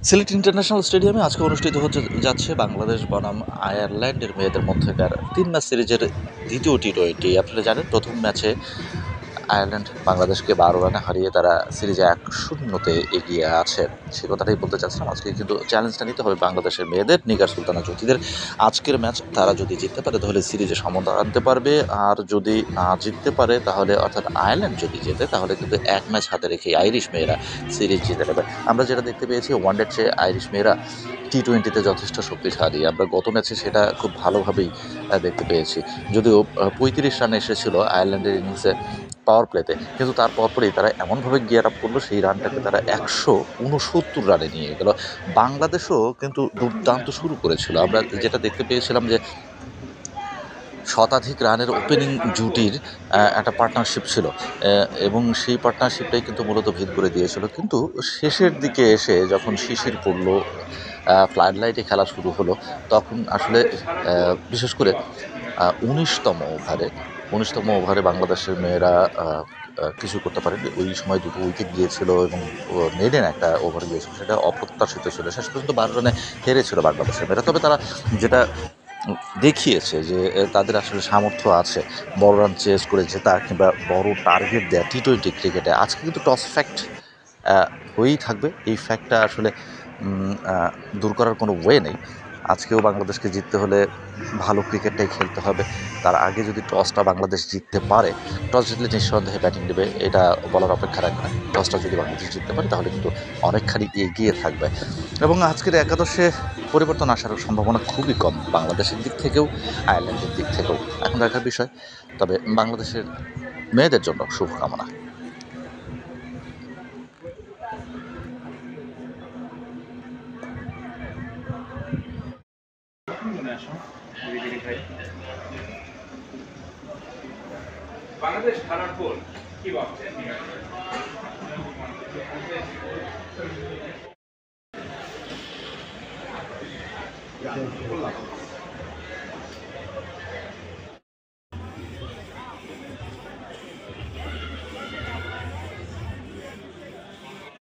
Sylhet international স্টেডিয়ামে আজকে অনুষ্ঠিত হতে যাচ্ছে বাংলাদেশ বনাম আয়ারল্যান্ডের মেয়েদের মধ্যকার ৩ ম্যাচ সিরিজের দ্বিতীয় টি-20। আপনারা জানেন প্রথম ম্যাচে আয়ারল্যান্ড বাংলাদেশকে ১২ রানে হারিয়ে তারা সিরিজে ১-০ এগিয়ে আছে। সে কথাটাই বলতে চাচ্ছিলাম। আজকে কিন্তু চ্যালেঞ্জটা নিতে হবে বাংলাদেশের মেয়েদের, নিগার সুলতানা জ্যোতিদের। আজকের ম্যাচ তারা যদি জিততে পারে তাহলে সিরিজে সমতা আনতে পারবে, আর যদি না জিততে পারে তাহলে, অর্থাৎ আয়ারল্যান্ড যদি জেতে তাহলে কিন্তু এক ম্যাচ হাতে রেখে আইরিশ মেয়েরা সিরিজ জিতে নেবে। আমরা যেটা দেখতে পেয়েছি ওয়ানডের চেয়ে আইরিশ মেয়েরা টি-20তে যথেষ্ট শক্তিশালী। আমরা গত ম্যাচে সেটা খুব ভালোভাবেই দেখতে পেয়েছি। যদিও ৩৫ রানে এসেছিল আয়ারল্যান্ডের ইনিংসে পাওয়ার প্লেতে, কিন্তু তার পরপরই তারা এমনভাবে গিয়ার আপ করলো সেই রানটাকে তারা ১৬৯ রানে নিয়ে গেল। বাংলাদেশও কিন্তু দুর্দান্ত শুরু করেছিল। আমরা যেটা দেখতে পেয়েছিলাম যে শতাধিক রানের ওপেনিং জুটির একটা পার্টনারশিপ ছিল, এবং সেই পার্টনারশিপটাই কিন্তু মূলত ভিত করে দিয়েছিল। কিন্তু শেষের দিকে এসে যখন শিশির পড়ল, ফ্লাড লাইটে খেলা শুরু হলো, তখন আসলে বিশেষ করে ১৯তম ওভারে বাংলাদেশের মেয়েরা কিছু করতে পারেনি। ওই সময় দুটো উইকেট গিয়েছিল এবং মেডেন একটা ওভার গিয়েছিল, সেটা অপ্রত্যাশিত ছিল। শেষ পর্যন্ত ১২ রানে হেরেছিল বাংলাদেশের মেয়েরা। তবে তারা যেটা দেখিয়েছে যে তাদের আসলে সামর্থ্য আছে বড় রান চেজ করে জেতা কিংবা বড় টার্গেট দেয়া টি-20 ক্রিকেটে। আজকে কিন্তু টস ফ্যাক্ট হয়েই থাকবে। এই ফ্যাক্টটা আসলে দূর করার কোনো ওয়ে নেই। আজকেও বাংলাদেশকে জিততে হলে ভালো ক্রিকেটটাই খেলতে হবে। তার আগে যদি টসটা বাংলাদেশ জিততে পারে, টস জিতলে নিঃসন্দেহে ব্যাটিং দেবে, এটা বলার অপেক্ষা রাখে না। টসটা যদি বাংলাদেশ জিততে পারে তাহলে কিন্তু অনেকখানি এগিয়ে থাকবে, এবং আজকের একাদশে পরিবর্তন আসার সম্ভাবনা খুবই কম, বাংলাদেশের দিক থেকেও আয়ারল্যান্ডের দিক থেকেও। এখন দেখার বিষয়, তবে বাংলাদেশের মেয়েদের জন্য শুভকামনা। বাংলাদেশ খেলার পর কি ভাবছেন?